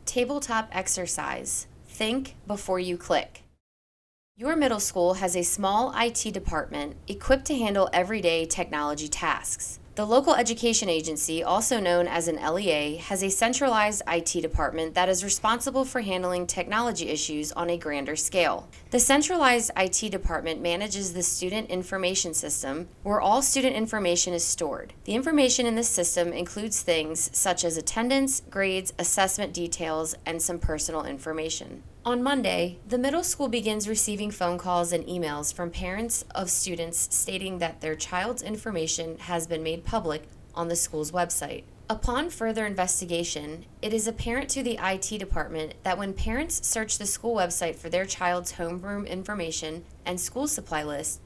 Tabletop exercise. Think before you click. Your middle school has a small IT department equipped to handle everyday technology tasks. The local education agency, also known as an LEA, has a centralized IT department that is responsible for handling technology issues on a grander scale. The centralized IT department manages the student information system, where all student information is stored. The information in this system includes things such as attendance, grades, assessment details, and some personal information. On Monday, the middle school begins receiving phone calls and emails from parents of students stating that their child's information has been made public on the school's website. Upon further investigation, it is apparent to the IT department that when parents search the school website for their child's homeroom information and school supply list,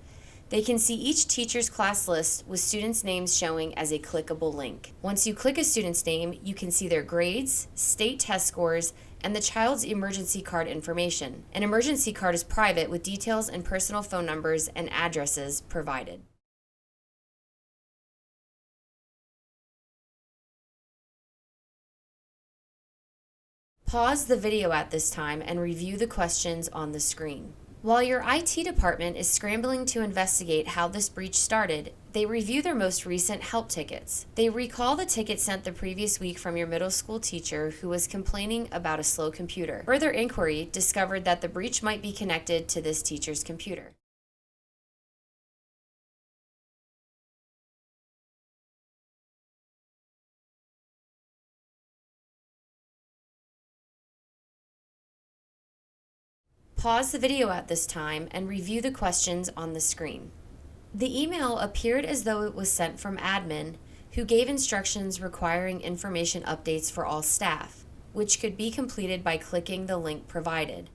they can see each teacher's class list with students' names showing as a clickable link. Once you click a student's name, you can see their grades, state test scores, and the child's emergency card information. An emergency card is private with details and personal phone numbers and addresses provided. Pause the video at this time and review the questions on the screen. While your IT department is scrambling to investigate how this breach started, they review their most recent help tickets. They recall the ticket sent the previous week from your middle school teacher who was complaining about a slow computer. Further inquiry discovered that the breach might be connected to this teacher's computer. Pause the video at this time and review the questions on the screen. The email appeared as though it was sent from admin, who gave instructions requiring information updates for all staff, which could be completed by clicking the link provided.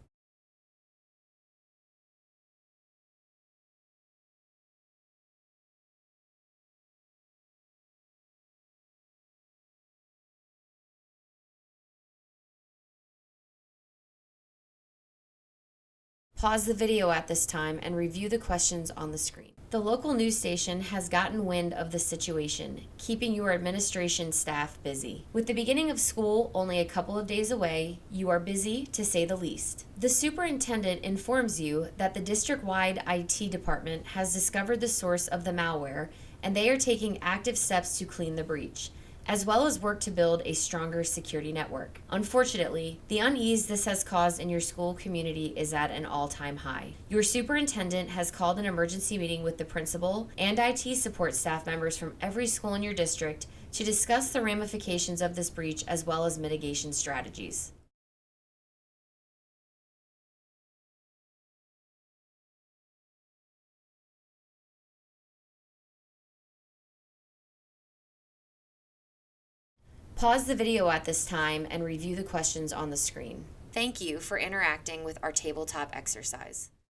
Pause the video at this time and review the questions on the screen. The local news station has gotten wind of the situation, keeping your administration staff busy. With the beginning of school only a couple of days away, you are busy to say the least. The superintendent informs you that the district-wide IT department has discovered the source of the malware, and they are taking active steps to clean the breach, as well as work to build a stronger security network. Unfortunately, the unease this has caused in your school community is at an all-time high. Your superintendent has called an emergency meeting with the principal and IT support staff members from every school in your district to discuss the ramifications of this breach as well as mitigation strategies. Pause the video at this time and review the questions on the screen. Thank you for interacting with our tabletop exercise.